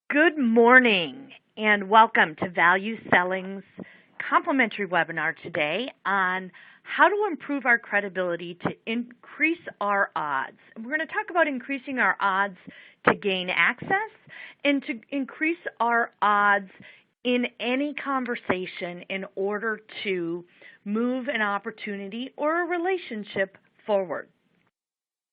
Good morning and welcome to Value Selling's complimentary webinar today on how to improve our credibility to increase our odds. And we're going to talk about increasing our odds to gain access and to increase our odds in any conversation in order to move an opportunity or a relationship forward.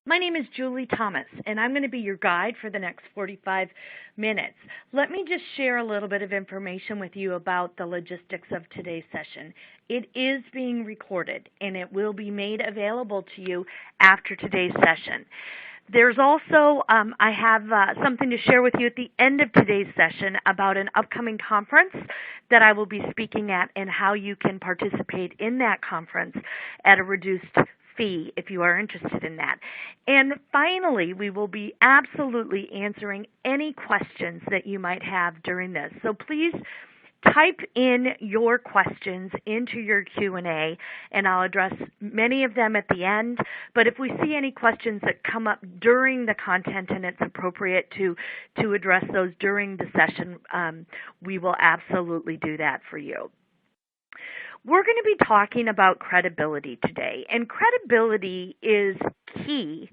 My name is Julie Thomas, and I'm going to be your guide for the next 45 minutes. Let me just share a little bit of information with you about the logistics of today's session. It is being recorded, and it will be made available to you after today's session. There's also, I have something to share with you at the end of today's session about an upcoming conference that I will be speaking at and how you can participate in that conference at a reduced fee if you are interested in that. And finally, we will be absolutely answering any questions that you might have during this. So please type in your questions into your Q&A, and I'll address many of them at the end. But if we see any questions that come up during the content and it's appropriate to address those during the session, we will absolutely do that for you. We're going to be talking about credibility today, and credibility is key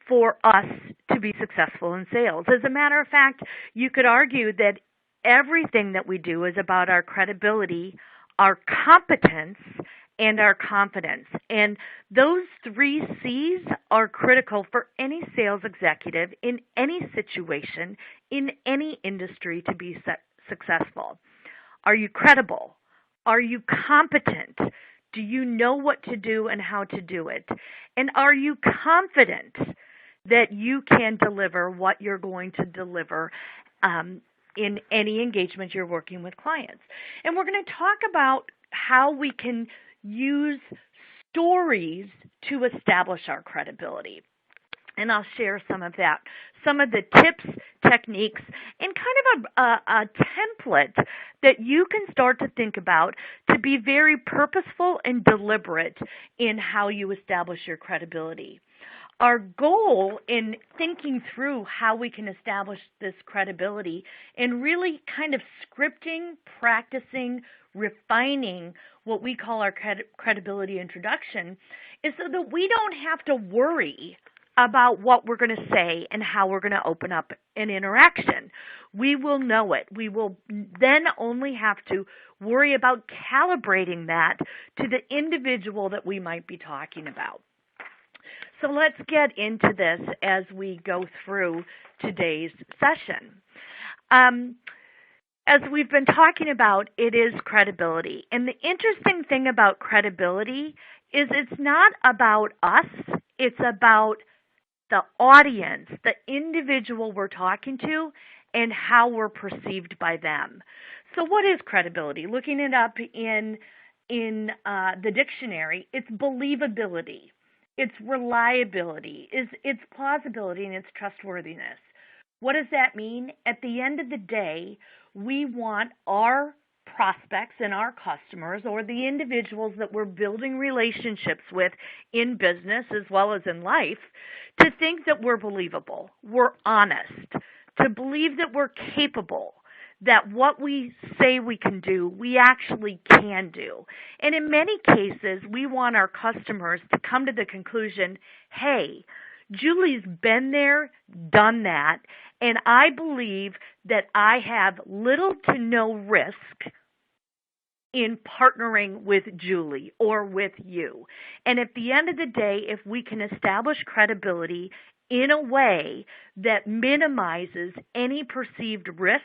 for us to be successful in sales. As a matter of fact, you could argue that everything that we do is about our credibility, our competence, and our confidence. And those 3 C's are critical for any sales executive in any situation, in any industry to be successful. Are you credible? Are you competent? Do you know what to do and how to do it? And are you confident that you can deliver what you're going to deliver in any engagement you're working with clients? And we're going to talk about how we can use stories to establish our credibility. And I'll share some of that, some of the tips, techniques, and kind of a template that you can start to think about to be very purposeful and deliberate in how you establish your credibility. Our goal in thinking through how we can establish this credibility and really kind of scripting, practicing, refining what we call our credibility introduction is so that we don't have to worry about what we're going to say and how we're going to open up an interaction. We will know it. We will then only have to worry about calibrating that to the individual that we might be talking about. So let's get into this as we go through today's session. As we've been talking about, it is credibility. And the interesting thing about credibility is it's not about us, it's about the audience, the individual we're talking to, and how we're perceived by them. So what is credibility? Looking it up in the dictionary, it's believability, it's reliability, it's plausibility, and it's trustworthiness. What does that mean? At the end of the day, we want our prospects and our customers, or the individuals that we're building relationships with in business as well as in life, to think that we're believable, we're honest, to believe that we're capable, that what we say we can do, we actually can do. And in many cases, we want our customers to come to the conclusion, hey, Julie's been there, done that, and I believe that I have little to no risk in partnering with Julie or with you. And at the end of the day, if we can establish credibility in a way that minimizes any perceived risk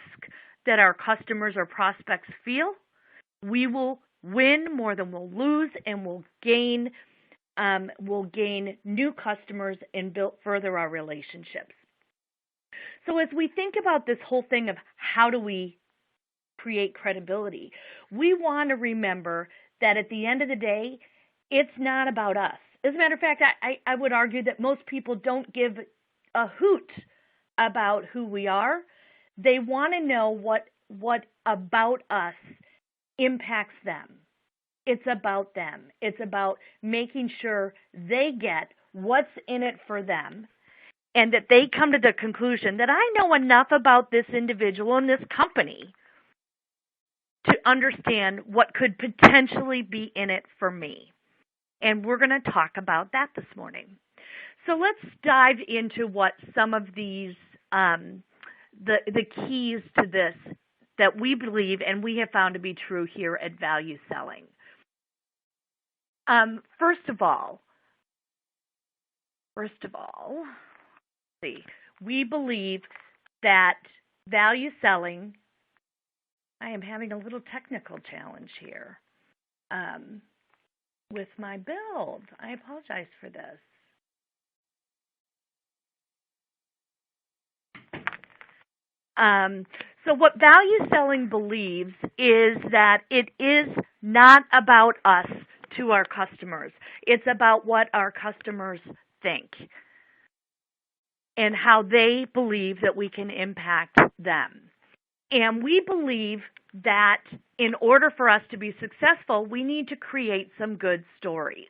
that our customers or prospects feel, we will win more than we'll lose, and we'll gain new customers and build further our relationships. So as we think about this whole thing of how do we create credibility, we want to remember that at the end of the day, it's not about us. As a matter of fact, I would argue that most people don't give a hoot about who we are. They want to know what about us impacts them. It's about them. It's about making sure they get what's in it for them and that they come to the conclusion that I know enough about this individual and this company to understand what could potentially be in it for me. And we're going to talk about that this morning. So let's dive into what some of these, the keys to this that we believe and we have found to be true here at Value Selling. First of all, we believe that value selling, I am having a little technical challenge here with my build. I apologize for this. So what value selling believes is that it is not about us to our customers. It's about what our customers think and how they believe that we can impact them. And we believe that in order for us to be successful, we need to create some good stories.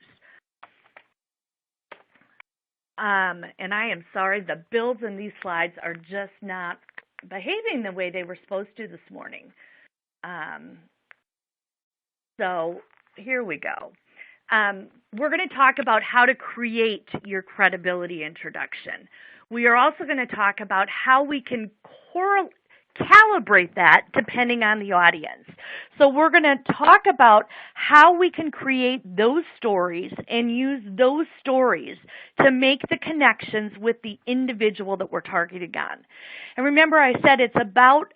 And I am sorry, the builds in these slides are just not behaving the way they were supposed to this morning. So here we go. We're going to talk about how to create your credibility introduction. We are also going to talk about how we can calibrate that depending on the audience. So we're going to talk about how we can create those stories and use those stories to make the connections with the individual that we're targeting on. And remember, I said it's about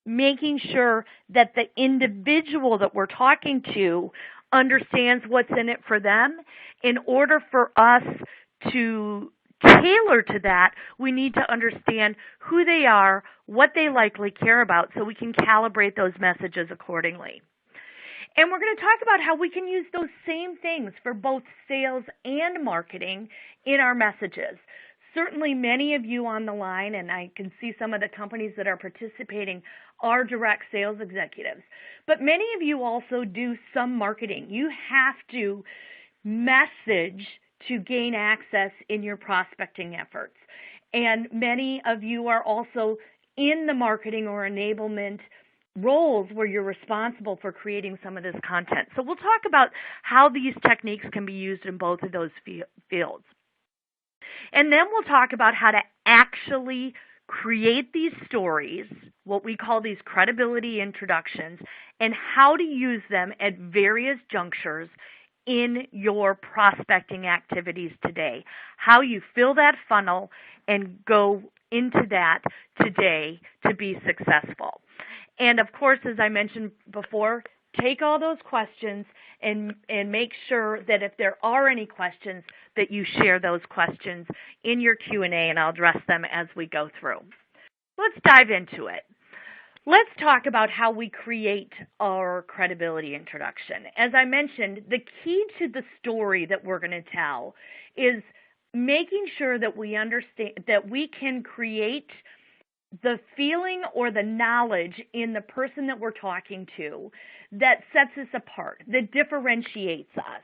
making sure that the individual that we're talking to understands what's in it for them. In order for us to tailor to that, we need to understand who they are, what they likely care about, so we can calibrate those messages accordingly. And we're going to talk about how we can use those same things for both sales and marketing in our messages. Certainly many of you on the line, and I can see some of the companies that are participating, are direct sales executives. But many of you also do some marketing. You have to message to gain access in your prospecting efforts. And many of you are also in the marketing or enablement roles where you're responsible for creating some of this content. So we'll talk about how these techniques can be used in both of those fields. And then we'll talk about how to actually create these stories, what we call these credibility introductions, and how to use them at various junctures in your prospecting activities today, how you fill that funnel and go into that today to be successful. And of course, as I mentioned before, take all those questions and make sure that if there are any questions that you share those questions in your Q&A, and I'll address them as we go through. Let's dive into it. Let's talk about how we create our credibility introduction. As I mentioned, the key to the story that we're going to tell is making sure that we understand that we can create the feeling or the knowledge in the person that we're talking to that sets us apart, that differentiates us,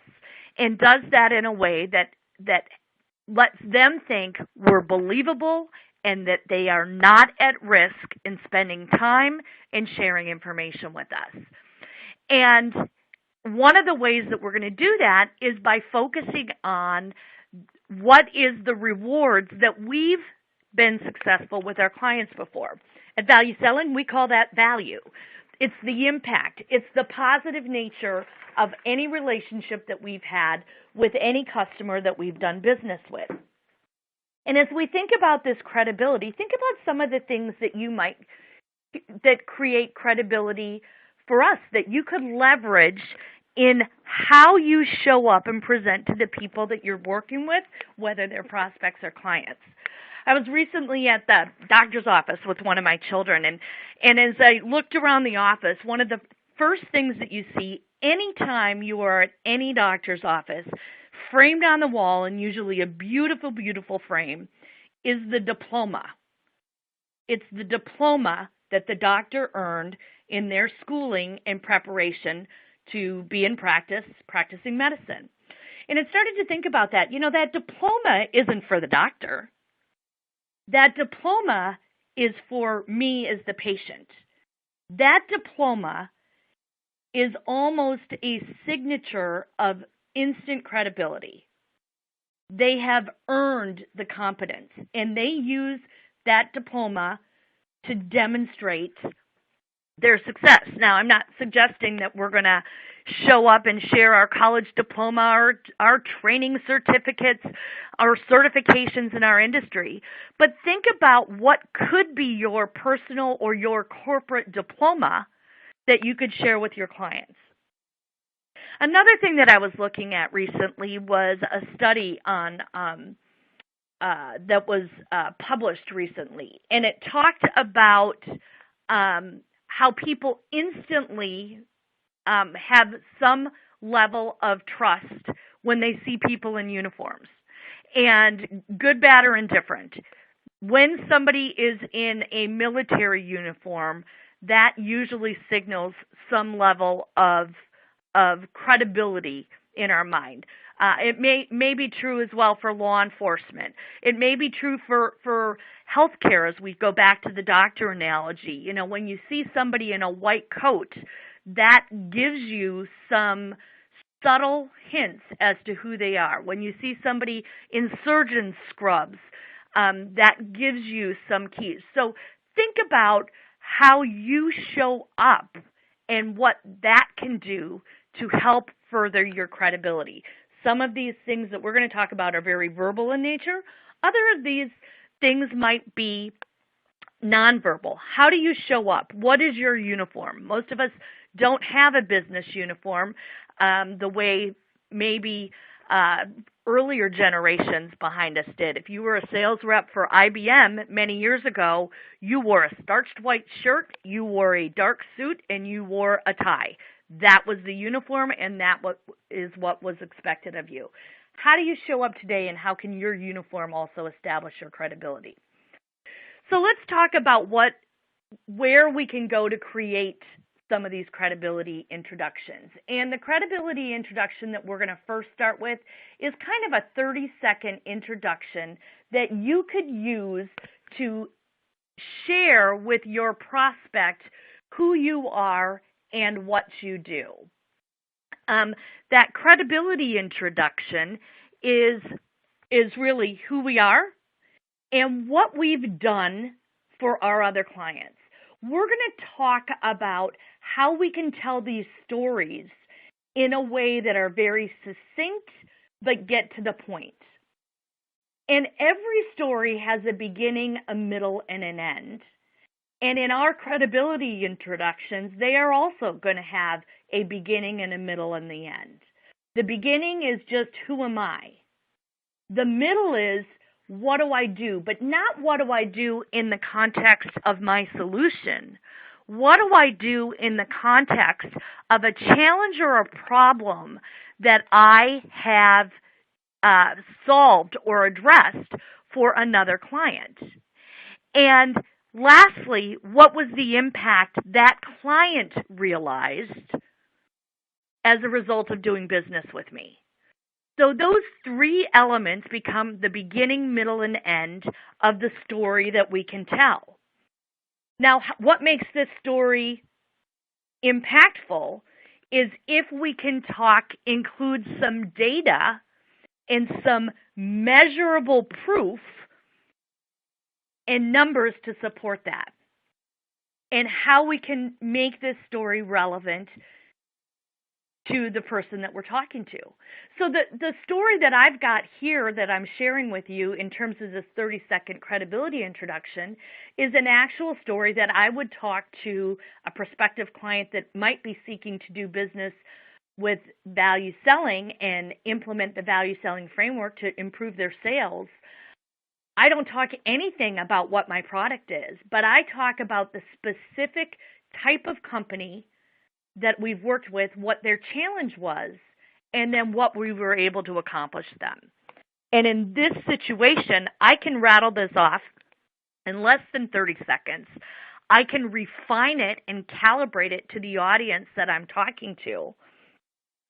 and does that in a way that lets them think we're believable and that they are not at risk in spending time and sharing information with us. And one of the ways that we're going to do that is by focusing on what is the rewards that we've been successful with our clients before. At Value Selling, we call that value. It's the impact. It's the positive nature of any relationship that we've had with any customer that we've done business with. And as we think about this credibility, think about some of the things that create credibility for us that you could leverage in how you show up and present to the people that you're working with, whether they're prospects or clients. I was recently at the doctor's office with one of my children, and as I looked around the office, one of the first things that you see anytime you are at any doctor's office, framed on the wall, and usually a beautiful, beautiful frame, is the diploma. It's the diploma that the doctor earned in their schooling and preparation to be in practicing medicine. And it started to think about that. You know, that diploma isn't for the doctor. That diploma is for me as the patient. That diploma is almost a signature of instant credibility. They have earned the competence, and they use that diploma to demonstrate their success. Now, I'm not suggesting that we're going to show up and share our college diploma, our training certificates, our certifications in our industry, but think about what could be your personal or your corporate diploma that you could share with your clients. Another thing that I was looking at recently was a study on that was published recently, and it talked about how people instantly have some level of trust when they see people in uniforms, and good, bad, or indifferent. When somebody is in a military uniform, that usually signals some level of credibility in our mind. It may be true as well for law enforcement. It may be true for healthcare, as we go back to the doctor analogy. You know, when you see somebody in a white coat, that gives you some subtle hints as to who they are. When you see somebody in surgeon scrubs, that gives you some keys. So think about how you show up and what that can do to help further your credibility. Some of these things that we're going to talk about are very verbal in nature. Other of these things might be nonverbal. How do you show up? What is your uniform? Most of us don't have a business uniform the way maybe earlier generations behind us did. If you were a sales rep for IBM many years ago, you wore a starched white shirt, you wore a dark suit, and you wore a tie. That was the uniform, and that is what was expected of you. How do you show up today, and how can your uniform also establish your credibility? So let's talk about where we can go to create some of these credibility introductions. And the credibility introduction that we're going to first start with is kind of a 30-second introduction that you could use to share with your prospect who you are and what you do. That credibility introduction is really who we are and what we've done for our other clients. We're going to talk about how we can tell these stories in a way that are very succinct but get to the point. And every story has a beginning, a middle, and an end. And in our credibility introductions, they are also going to have a beginning and a middle and the end. The beginning is just, who am I? The middle is, what do I do? But not what do I do in the context of my solution. What do I do in the context of a challenge or a problem that I have solved or addressed for another client? And lastly, what was the impact that client realized as a result of doing business with me? So those three elements become the beginning, middle, and end of the story that we can tell. Now, what makes this story impactful is if we can include some data and some measurable proof and numbers to support that, and how we can make this story relevant to the person that we're talking to. So the story that I've got here that I'm sharing with you in terms of this 30-second credibility introduction is an actual story that I would talk to a prospective client that might be seeking to do business with value selling and implement the value selling framework to improve their sales. I don't talk anything about what my product is, but I talk about the specific type of company that we've worked with, what their challenge was, and then what we were able to accomplish them. And in this situation, I can rattle this off in less than 30 seconds. I can refine it and calibrate it to the audience that I'm talking to.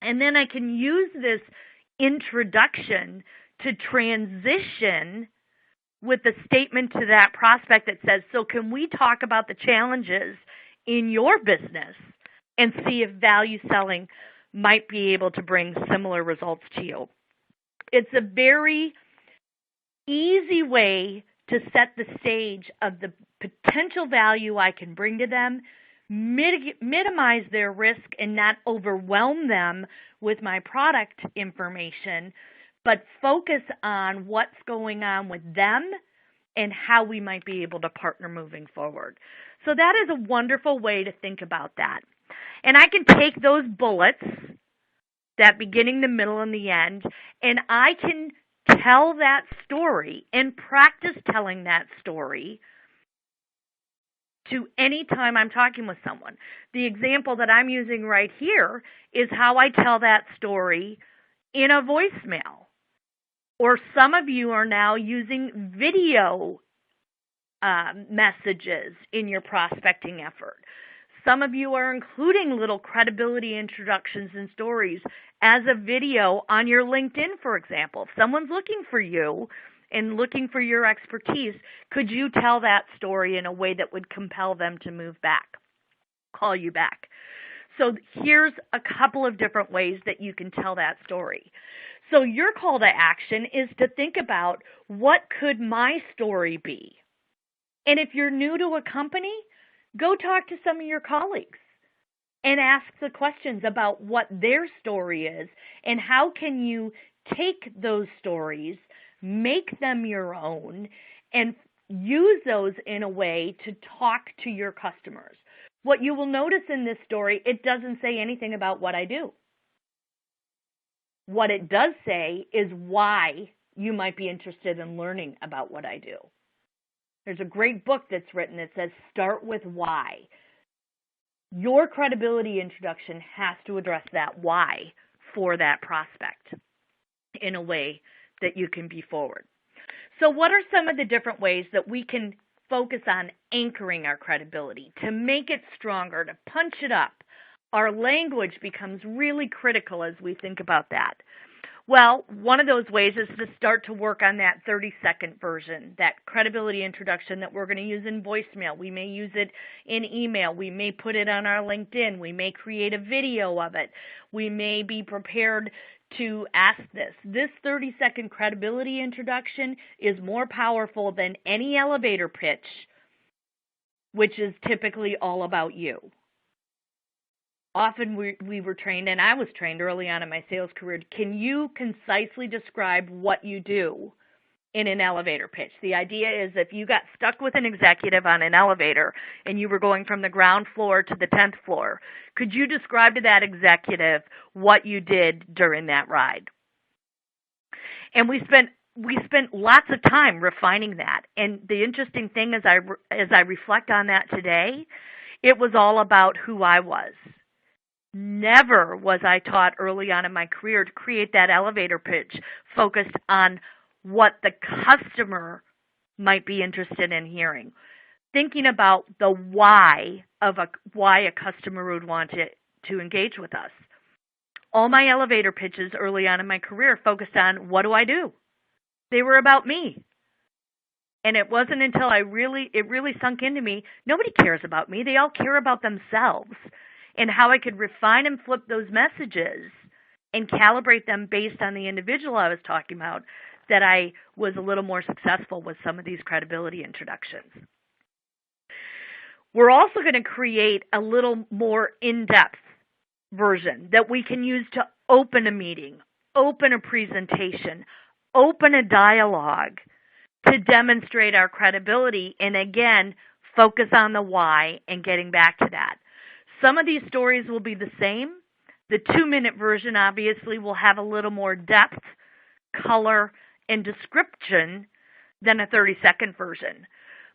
And then I can use this introduction to transition with a statement to that prospect that says, so can we talk about the challenges in your business and see if value selling might be able to bring similar results to you? It's a very easy way to set the stage of the potential value I can bring to them, minimize their risk and not overwhelm them with my product information, but focus on what's going on with them and how we might be able to partner moving forward. So that is a wonderful way to think about that. And I can take those bullets, that beginning, the middle, and the end, and I can tell that story and practice telling that story to any time I'm talking with someone. The example that I'm using right here is how I tell that story in a voicemail. Or some of you are now using video messages in your prospecting effort. Some of you are including little credibility introductions and stories as a video on your LinkedIn, for example. If someone's looking for you and looking for your expertise, could you tell that story in a way that would compel them to move back, call you back? So here's a couple of different ways that you can tell that story. So your call to action is to think about, what could my story be? And if you're new to a company, go talk to some of your colleagues and ask the questions about what their story is and how can you take those stories, make them your own, and use those in a way to talk to your customers. What you will notice in this story, it doesn't say anything about what I do. What it does say is why you might be interested in learning about what I do. There's a great book that's written that says, start with why. Your credibility introduction has to address that why for that prospect in a way that you can be forward. So what are some of the different ways that we can focus on anchoring our credibility to make it stronger, to punch it up? Our language becomes really critical as we think about that. Well, one of those ways is to start to work on that 30-second version, that credibility introduction that we're going to use in voicemail. We may use it in email. We may put it on our LinkedIn. We may create a video of it. We may be prepared to ask this. This 30-second credibility introduction is more powerful than any elevator pitch, which is typically all about you. Often we were trained, and I was trained early on in my sales career, can you concisely describe what you do in an elevator pitch? The idea is if you got stuck with an executive on an elevator and you were going from the ground floor to the 10th floor, could you describe to that executive what you did during that ride? And we spent lots of time refining that. And the interesting thing as I reflect on that today, it was all about who I was. Never was I taught early on in my career to create that elevator pitch focused on what the customer might be interested in hearing. Thinking about the why a customer would want to engage with us. All my elevator pitches early on in my career focused on, what do I do? They were about me. And it wasn't until it really sunk into me, nobody cares about me. They all care about themselves. And how I could refine and flip those messages and calibrate them based on the individual I was talking about, that I was a little more successful with some of these credibility introductions. We're also going to create a little more in-depth version that we can use to open a meeting, open a presentation, open a dialogue to demonstrate our credibility, and again, focus on the why and getting back to that. Some of these stories will be the same. The 2-minute version obviously will have a little more depth, color, and description than a 30-second version.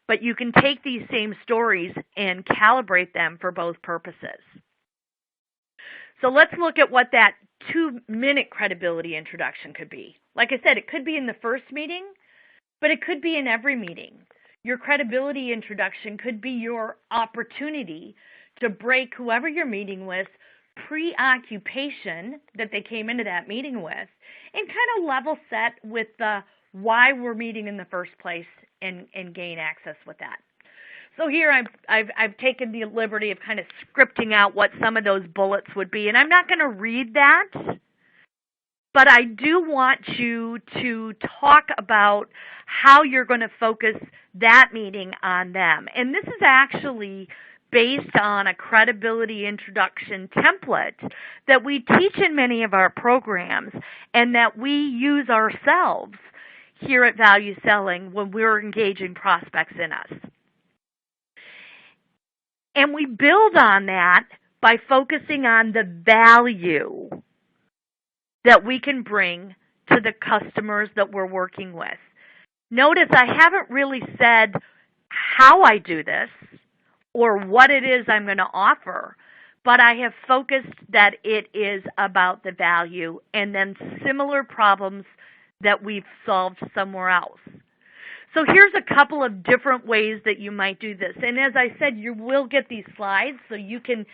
But you can take these same stories and calibrate them for both purposes. So let's look at what that 2-minute credibility introduction could be. Like I said, it could be in the first meeting, but it could be in every meeting. Your credibility introduction could be your opportunity to break whoever you're meeting with preoccupation that they came into that meeting with, and kind of level set with the why we're meeting in the first place, and gain access with that. So here I've taken the liberty of kind of scripting out what some of those bullets would be, and I'm not going to read that, but I do want you to talk about how you're going to focus that meeting on them. And this is actually based on a credibility introduction template that we teach in many of our programs and that we use ourselves here at Value Selling when we're engaging prospects in us. And we build on that by focusing on the value that we can bring to the customers that we're working with. Notice I haven't really said how I do this or what it is I'm going to offer, but I have focused that it is about the value and then similar problems that we've solved somewhere else. So here's a couple of different ways that you might do this. And as I said, you will get these slides so you can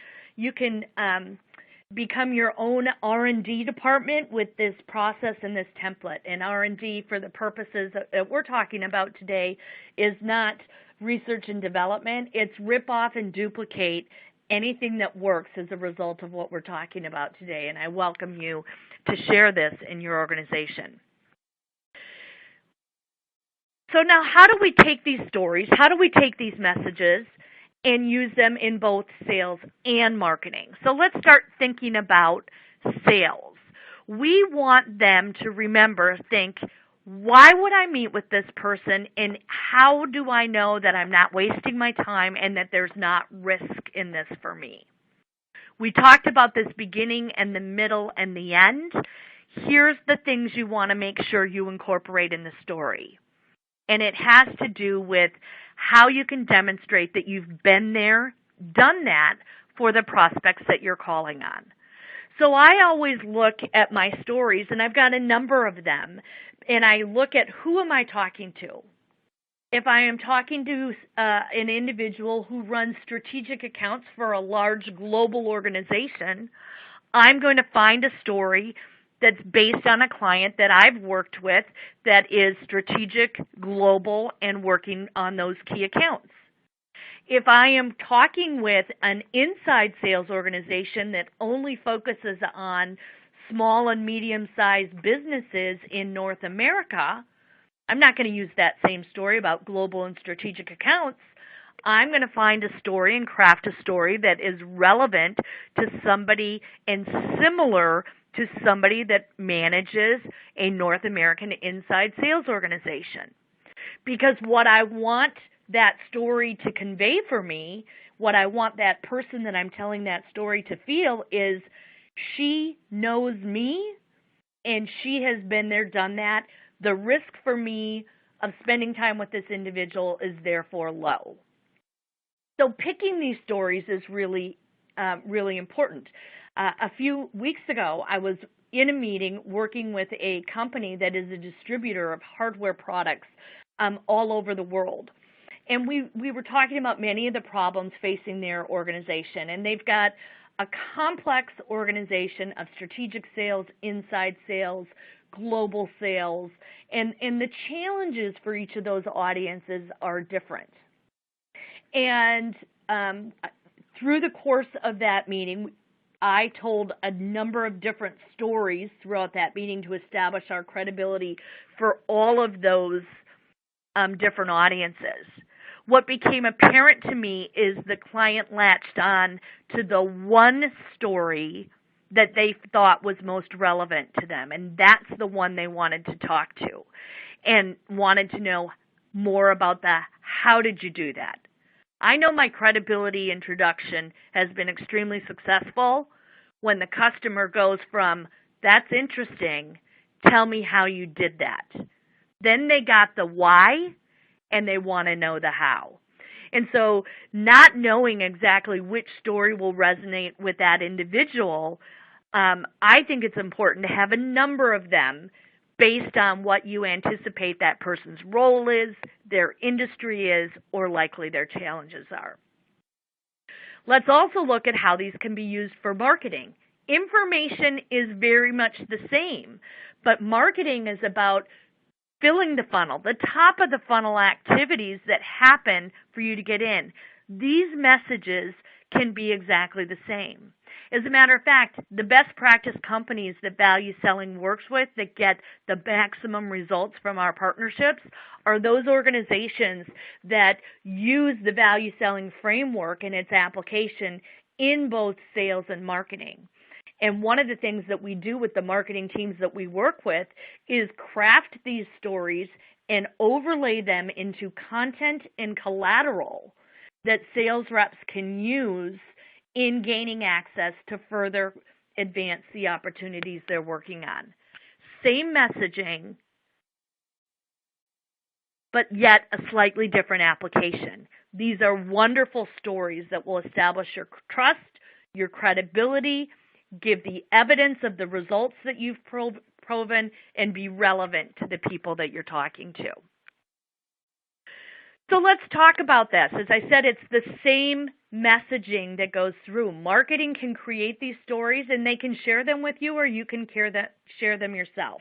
become your own R&D department with this process and this template. And R&D, for the purposes that we're talking about today, is not research and development. It's rip off and duplicate anything that works as a result of what we're talking about today. And I welcome you to share this in your organization. So now, how do we take these stories, how do we take these messages and use them in both sales and marketing? So let's start thinking about sales. We want them to think, why would I meet with this person, and how do I know that I'm not wasting my time and that there's not risk in this for me? We talked about this beginning and the middle and the end. Here's the things you want to make sure you incorporate in the story. And it has to do with how you can demonstrate that you've been there, done that for the prospects that you're calling on. So I always look at my stories, and I've got a number of them, and I look at who am I talking to. If I am talking to an individual who runs strategic accounts for a large global organization, I'm going to find a story that's based on a client that I've worked with that is strategic, global, and working on those key accounts. If I am talking with an inside sales organization that only focuses on small and medium-sized businesses in North America, I'm not going to use that same story about global and strategic accounts. I'm going to find a story and craft a story that is relevant to somebody and similar to somebody that manages a North American inside sales organization. Because what I want that story to convey for me, what I want that person that I'm telling that story to feel is she knows me and she has been there, done that. The risk for me of spending time with this individual is therefore low. So picking these stories is really important. A few weeks ago, I was in a meeting working with a company that is a distributor of hardware products all over the world. And we were talking about many of the problems facing their organization. And they've got a complex organization of strategic sales, inside sales, global sales, and the challenges for each of those audiences are different. And through the course of that meeting, I told a number of different stories throughout that meeting to establish our credibility for all of those different audiences. What became apparent to me is the client latched on to the one story that they thought was most relevant to them, and that's the one they wanted to talk to and wanted to know more about the how did you do that. I know my credibility introduction has been extremely successful when the customer goes from, that's interesting, tell me how you did that. Then they got the why and they want to know the how. And so not knowing exactly which story will resonate with that individual, I think it's important to have a number of them based on what you anticipate that person's role is, their industry is, or likely their challenges are. Let's also look at how these can be used for marketing. Information is very much the same, but marketing is about filling the funnel, the top of the funnel activities that happen for you to get in. These messages can be exactly the same. As a matter of fact, the best practice companies that Value Selling works with that get the maximum results from our partnerships are those organizations that use the Value Selling framework and its application in both sales and marketing. And one of the things that we do with the marketing teams that we work with is craft these stories and overlay them into content and collateral that sales reps can use in gaining access to further advance the opportunities they're working on. Same messaging, but yet a slightly different application. These are wonderful stories that will establish your trust, your credibility, give the evidence of the results that you've proven, and be relevant to the people that you're talking to. So let's talk about this. As I said, it's the same messaging that goes through. Marketing can create these stories and they can share them with you, or you can share them yourself.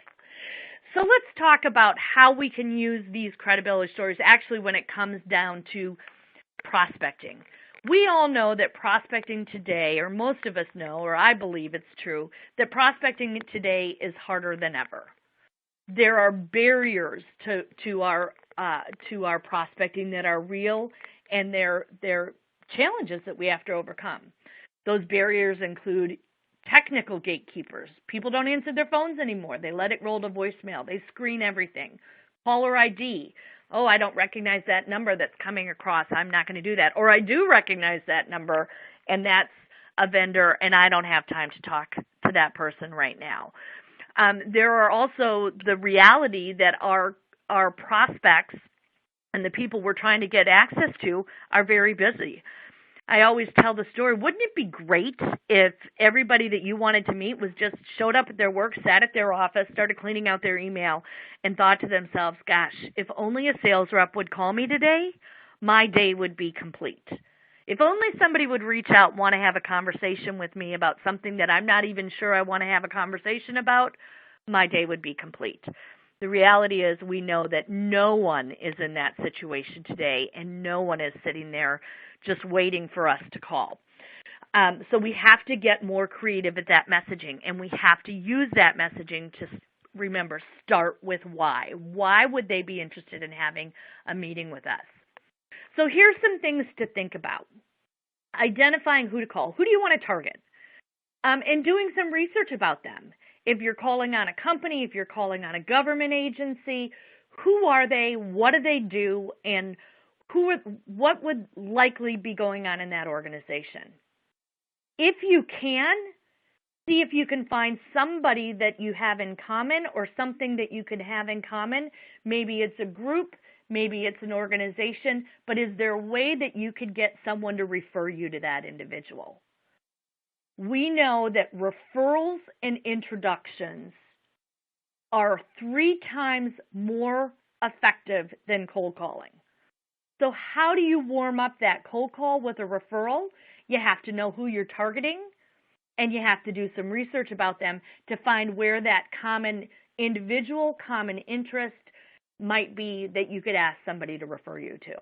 So let's talk about how we can use these credibility stories actually when it comes down to prospecting. We all know that prospecting today, or most of us know, or I believe it's true, that prospecting today is harder than ever. There are barriers to our prospecting that are real, and they're challenges that we have to overcome. Those barriers include technical gatekeepers. People don't answer their phones anymore. They let it roll to voicemail. They screen everything. Caller ID. Oh, I don't recognize that number that's coming across. I'm not going to do that. Or I do recognize that number, and that's a vendor, and I don't have time to talk to that person right now. There are also the reality that our prospects and the people we're trying to get access to are very busy. I always tell the story, wouldn't it be great if everybody that you wanted to meet was just showed up at their work, sat at their office, started cleaning out their email, and thought to themselves, gosh, if only a sales rep would call me today, my day would be complete. If only somebody would reach out and want to have a conversation with me about something that I'm not even sure I want to have a conversation about, my day would be complete. The reality is we know that no one is in that situation today, and no one is sitting there just waiting for us to call. So we have to get more creative at that messaging, and we have to use that messaging to, remember, start with why. Why would they be interested in having a meeting with us? So here's some things to think about. Identifying who to call. Who do you want to target? And doing some research about them. If you're calling on a company, if you're calling on a government agency, who are they, what do they do, and what would likely be going on in that organization? If you can, see if you can find somebody that you have in common or something that you could have in common. Maybe it's a group, maybe it's an organization, but is there a way that you could get someone to refer you to that individual? We know that referrals and introductions are 3 times more effective than cold calling. So how do you warm up that cold call with a referral? You have to know who you're targeting, and you have to do some research about them to find where that common individual, common interest might be that you could ask somebody to refer you to.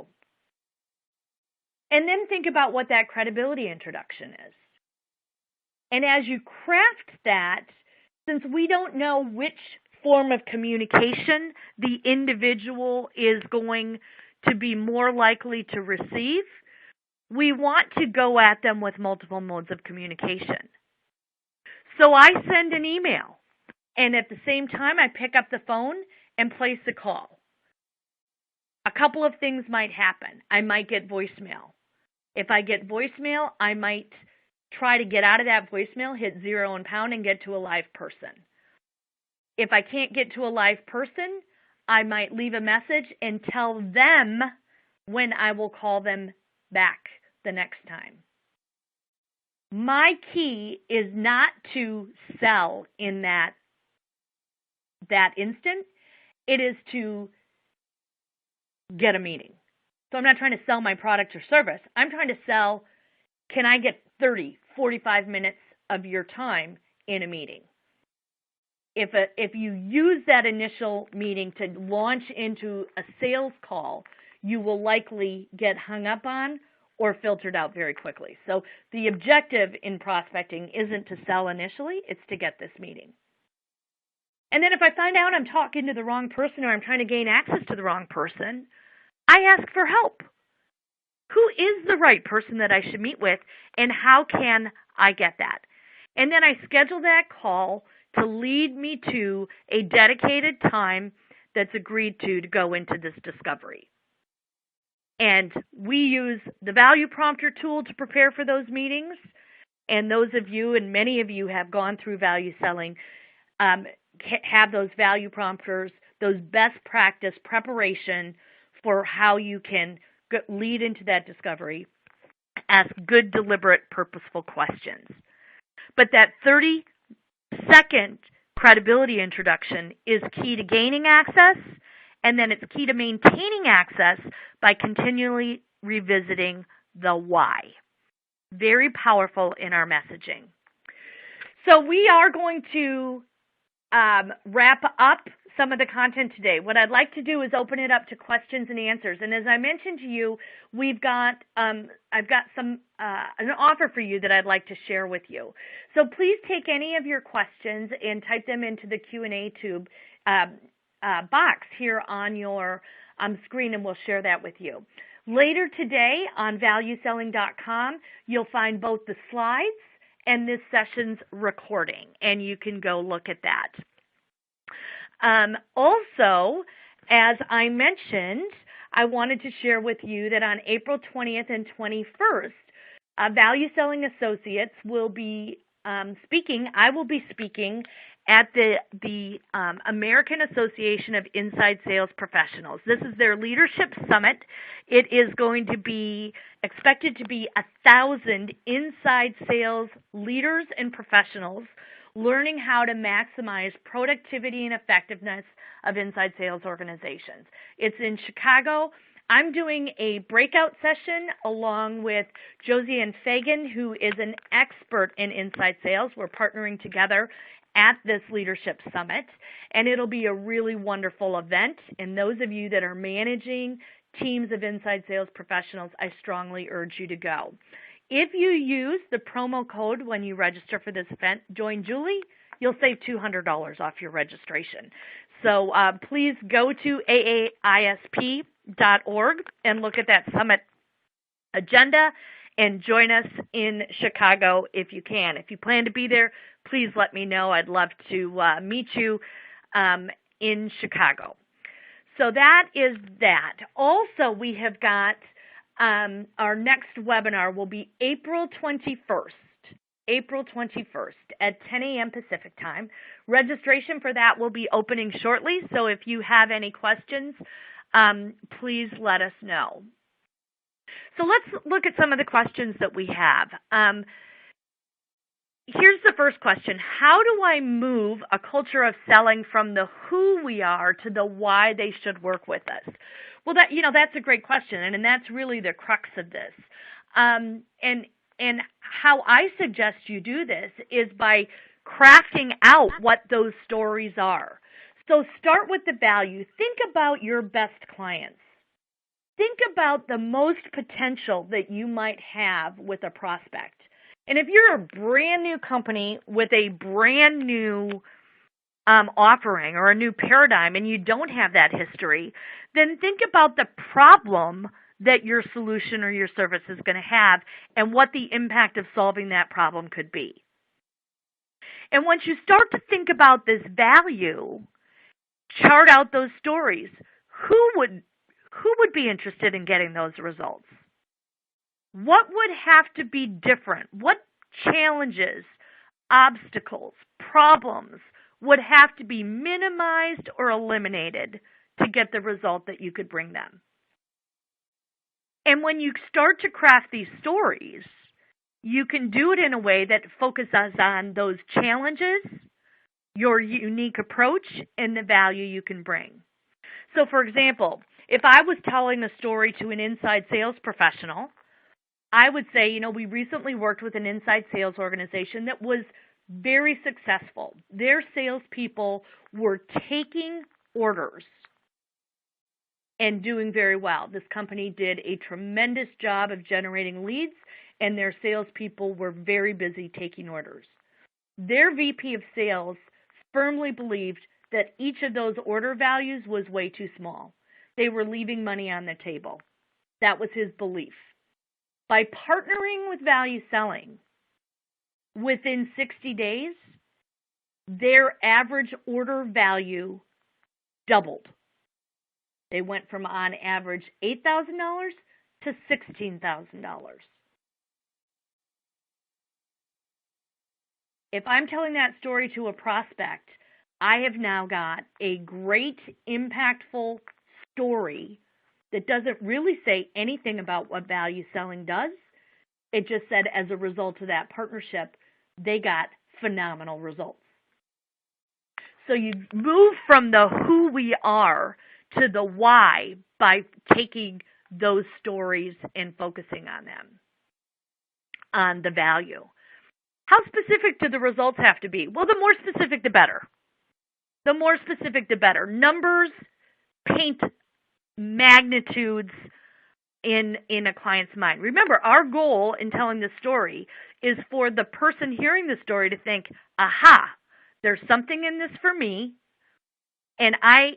And then think about what that credibility introduction is. And as you craft that, since we don't know which form of communication the individual is going to be more likely to receive, we want to go at them with multiple modes of communication. So I send an email, and at the same time I pick up the phone and place a call. A couple of things might happen. I might get voicemail. If I get voicemail, I might try to get out of that voicemail, hit 0 and pound, and get to a live person. If I can't get to a live person, I might leave a message and tell them when I will call them back the next time. My key is not to sell in that instant. It is to get a meeting. So I'm not trying to sell my product or service. I'm trying to sell, can I get 30, 45 minutes of your time in a meeting? if you use that initial meeting to launch into a sales call, you will likely get hung up on or filtered out very quickly. So the objective in prospecting isn't to sell initially, it's to get this meeting. And then if I find out I'm talking to the wrong person or I'm trying to gain access to the wrong person, I ask for help. Who is the right person that I should meet with, and how can I get that? And then I schedule that call to lead me to a dedicated time that's agreed to go into this discovery. And we use the Value Prompter tool to prepare for those meetings. And those of you, and many of you have gone through value selling, have those value prompters, those best practice preparation for how you can lead into that discovery. Ask good, deliberate, purposeful questions. But that 30-second credibility introduction is key to gaining access, and then it's key to maintaining access by continually revisiting the why. Very powerful in our messaging. So we are going to wrap up some of the content today. What I'd like to do is open it up to questions and answers. And as I mentioned to you, I've got an offer for you that I'd like to share with you. So please take any of your questions and type them into the Q&A tube box here on your screen, and we'll share that with you. Later today on ValueSelling.com, you'll find both the slides and this session's recording, and you can go look at that. Also, as I mentioned, I wanted to share with you that on April 20th and 21st, Value Selling Associates will be speaking. I will be speaking at the American Association of Inside Sales Professionals. This is their leadership summit. It is going to be expected to be 1,000 inside sales leaders and professionals learning how to maximize productivity and effectiveness of inside sales organizations. It's in Chicago. I'm doing a breakout session along with Josiane Fagan, who is an expert in inside sales. We're partnering together at this leadership summit, and it'll be a really wonderful event. And those of you that are managing teams of inside sales professionals, I strongly urge you to go. If you use the promo code when you register for this event, Join Julie, you'll save $200 off your registration. So please go to AAISP.org and look at that summit agenda and join us in Chicago if you can. If you plan to be there, please let me know. I'd love to meet you in Chicago. So that is that. Also, we have got our next webinar will be April 21st at 10 a.m. Pacific time. Registration for that will be opening shortly, so if you have any questions, please let us know. So let's look at some of the questions that we have. Here's the first question. How do I move a culture of selling from the who we are to the why they should work with us? Well, that's a great question, and that's really the crux of this. And how I suggest you do this is by crafting out what those stories are. So start with the value. Think about your best clients. Think about the most potential that you might have with a prospect. And if you're a brand new company with a brand new offering or a new paradigm and you don't have that history, then think about the problem that your solution or your service is going to have and what the impact of solving that problem could be. And once you start to think about this value, chart out those stories. Who would be interested in getting those results? What would have to be different? What challenges, obstacles, problems would have to be minimized or eliminated to get the result that you could bring them? And when you start to craft these stories, you can do it in a way that focuses on those challenges, your unique approach, and the value you can bring. So, for example, if I was telling a story to an inside sales professional, I would say, we recently worked with an inside sales organization that was very successful. Their salespeople were taking orders and doing very well. This company did a tremendous job of generating leads, and their salespeople were very busy taking orders. Their VP of sales firmly believed that each of those order values was way too small. They were leaving money on the table. That was his belief. By partnering with Value Selling, within 60 days, their average order value doubled. They went from on average $8,000 to $16,000. If I'm telling that story to a prospect, I have now got a great, impactful story that doesn't really say anything about what Value Selling does. It just said as a result of that partnership, they got phenomenal results. So you move from the who we are to the why by taking those stories and focusing on them, on the value. How specific do the results have to be? Well, the more specific, the better. The more specific, the better. Numbers paint magnitudes in a client's mind. Remember, our goal in telling the story is for the person hearing the story to think, aha, there's something in this for me, and I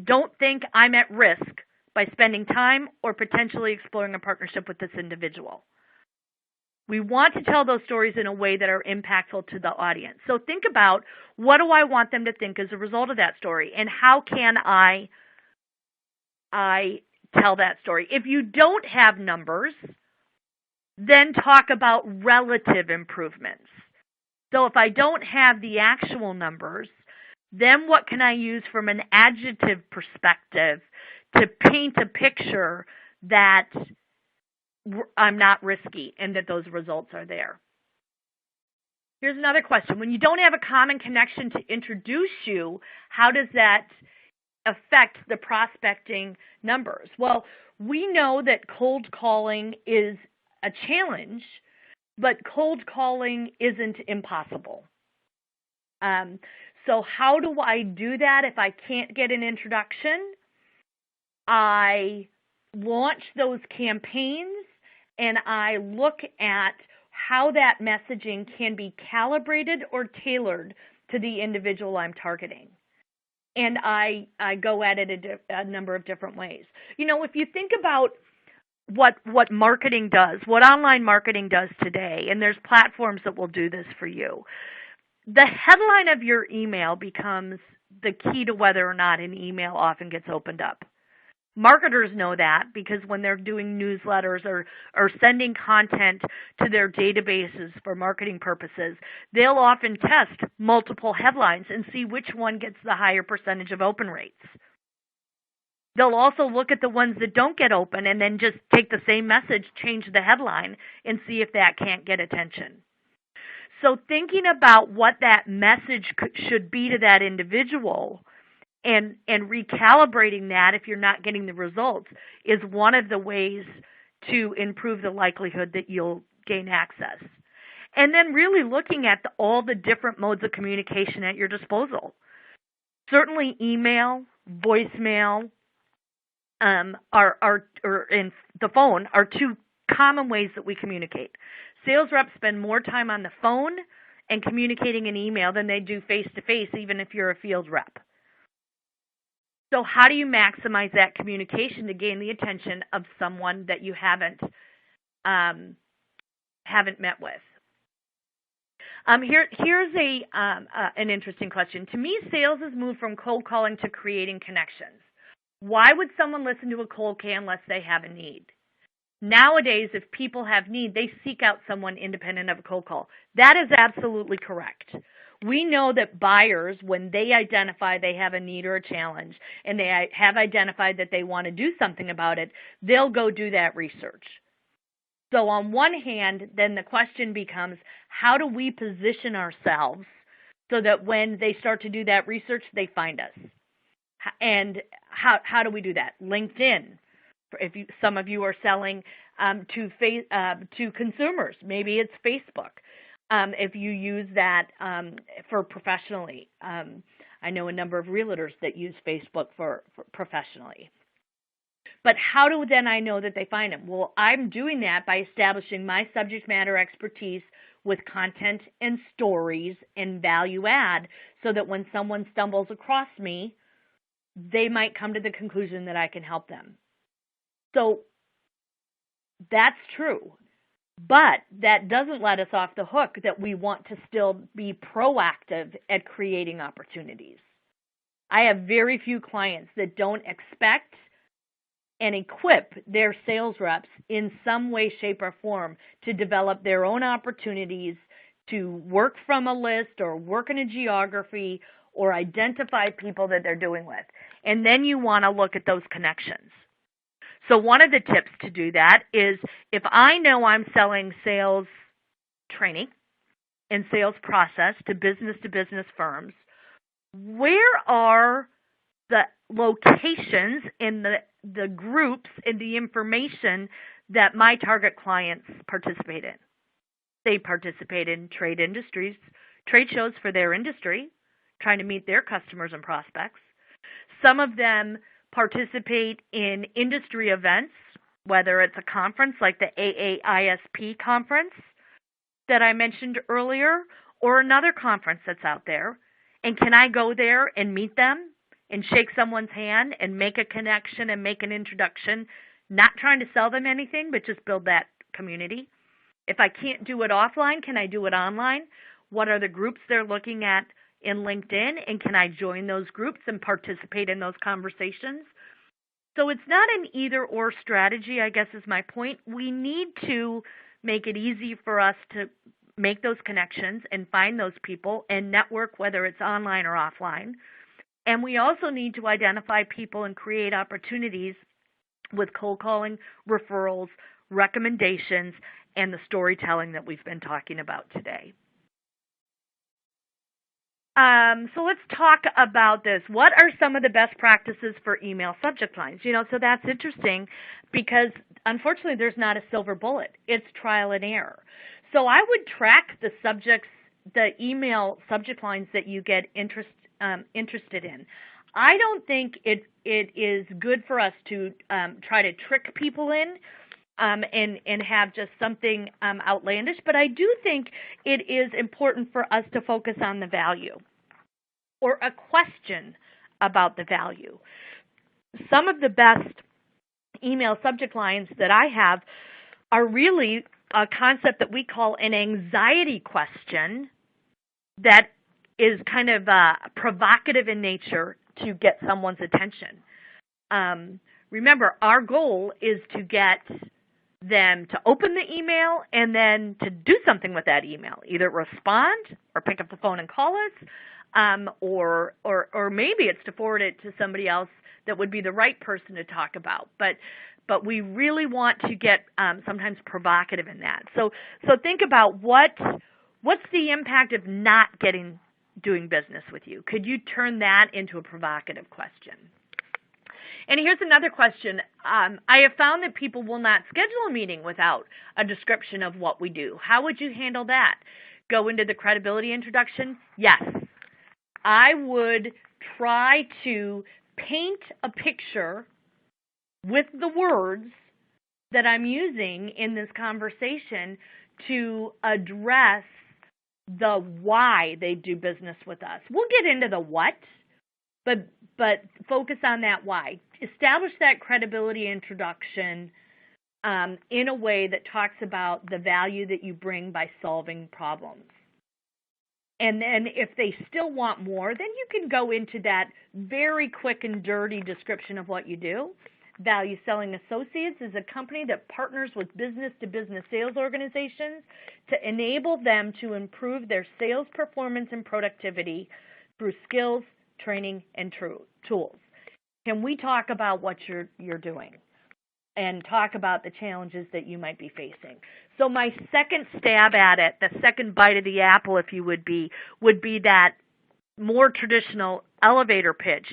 don't think I'm at risk by spending time or potentially exploring a partnership with this individual. We want to tell those stories in a way that are impactful to the audience. So think about, what do I want them to think as a result of that story, and how can I tell that story? If you don't have numbers, then talk about relative improvements. So if I don't have the actual numbers, then what can I use from an adjective perspective to paint a picture that I'm not risky and that those results are there? Here's another question. When you don't have a common connection to introduce you, how does that affect the prospecting numbers? Well, we know that cold calling is a challenge, but cold calling isn't impossible. So how do I do that if I can't get an introduction? I launch those campaigns and I look at how that messaging can be calibrated or tailored to the individual I'm targeting. And I go at it a number of different ways. You know, if you think about what marketing does, what online marketing does today, and there's platforms that will do this for you, the headline of your email becomes the key to whether or not an email often gets opened up. Marketers know that because when they're doing newsletters or sending content to their databases for marketing purposes, they'll often test multiple headlines and see which one gets the higher percentage of open rates. They'll also look at the ones that don't get open and then just take the same message, change the headline, and see if that can't get attention. So thinking about what that message should be to that individual and recalibrating that if you're not getting the results is one of the ways to improve the likelihood that you'll gain access. And then really looking at all the different modes of communication at your disposal. Certainly email, voicemail, and the phone are two common ways that we communicate. Sales reps spend more time on the phone and communicating in email than they do face-to-face, even if you're a field rep. So how do you maximize that communication to gain the attention of someone that you haven't met with? Here's an interesting question. To me, sales has moved from cold calling to creating connections. Why would someone listen to a cold call unless they have a need? Nowadays, if people have need, they seek out someone independent of a cold call. That is absolutely correct. We know that buyers, when they identify they have a need or a challenge, and they have identified that they want to do something about it, they'll go do that research. So on one hand, then the question becomes, how do we position ourselves so that when they start to do that research, they find us? And how do we do that? LinkedIn. Some of you are selling to consumers, maybe it's Facebook. if you use that for professionally. I know a number of realtors that use Facebook for professionally. But how do then I know that they find them? Well, I'm doing that by establishing my subject matter expertise with content and stories and value add, so that when someone stumbles across me, they might come to the conclusion that I can help them. So that's true. But that doesn't let us off the hook that we want to still be proactive at creating opportunities. I have very few clients that don't expect and equip their sales reps in some way, shape, or form to develop their own opportunities, to work from a list or work in a geography or identify people that they're doing with. And then you want to look at those connections. So one of the tips to do that is, if I know I'm selling sales training and sales process to business firms, where are the locations in the groups and the information that my target clients participate in? They participate in trade shows for their industry, trying to meet their customers and prospects. Some of them participate in industry events, whether it's a conference like the AIAS conference that I mentioned earlier, or another conference that's out there. And can I go there and meet them and shake someone's hand and make a connection and make an introduction, not trying to sell them anything, but just build that community? If I can't do it offline, can I do it online? What are the groups they're looking at in LinkedIn, and can I join those groups and participate in those conversations? So it's not an either-or strategy, I guess is my point. We need to make it easy for us to make those connections and find those people and network, whether it's online or offline. And we also need to identify people and create opportunities with cold calling, referrals, recommendations, and the storytelling that we've been talking about today. So let's talk about this. What are some of the best practices for email subject lines? So that's interesting because unfortunately there's not a silver bullet. It's trial and error. So I would track the email subject lines that you get interested in. I don't think it is good for us to try to trick people in and have just something outlandish, but I do think it is important for us to focus on the value or a question about the value. Some of the best email subject lines that I have are really a concept that we call an anxiety question that is kind of provocative in nature to get someone's attention. Remember, our goal is to get them to open the email and then to do something with that email, either respond or pick up the phone and call us, or maybe it's to forward it to somebody else that would be the right person to talk about. But we really want to get sometimes provocative in that. So think about what's the impact of not doing business with you? Could you turn that into a provocative question? And here's another question. I have found that people will not schedule a meeting without a description of what we do. How would you handle that? Go into the credibility introduction? Yes. I would try to paint a picture with the words that I'm using in this conversation to address the why they do business with us. We'll get into the what, but focus on that why. Establish that credibility introduction in a way that talks about the value that you bring by solving problems. And then if they still want more, then you can go into that very quick and dirty description of what you do. ValueSelling Associates is a company that partners with business-to-business sales organizations to enable them to improve their sales performance and productivity through skills, training, and tools. Can we talk about what you're doing and talk about the challenges that you might be facing? So my second stab at it, the second bite of the apple, if you would be that more traditional elevator pitch.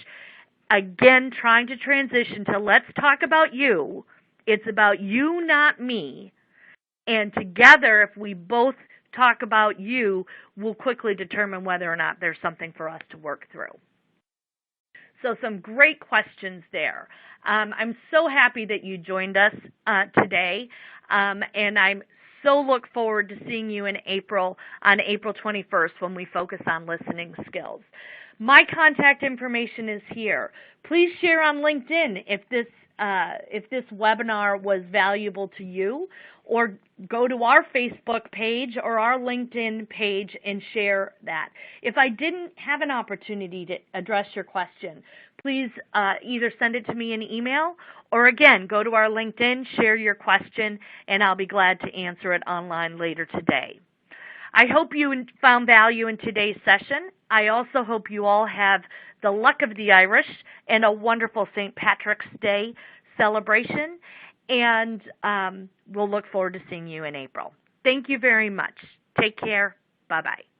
Again, trying to transition to let's talk about you. It's about you, not me. And together, if we both talk about you will quickly determine whether or not there's something for us to work through. So some great questions there. I'm so happy that you joined us today, and I'm so look forward to seeing you in April, on April 21st, when we focus on listening skills. My contact information is here. Please share on LinkedIn if this webinar was valuable to you, or go to our Facebook page or our LinkedIn page and share that. If I didn't have an opportunity to address your question, please either send it to me in email, or again, go to our LinkedIn, share your question, and I'll be glad to answer it online later today. I hope you found value in today's session. I also hope you all have the luck of the Irish and a wonderful St. Patrick's Day celebration, and we'll look forward to seeing you in April. Thank you very much. Take care. Bye-bye.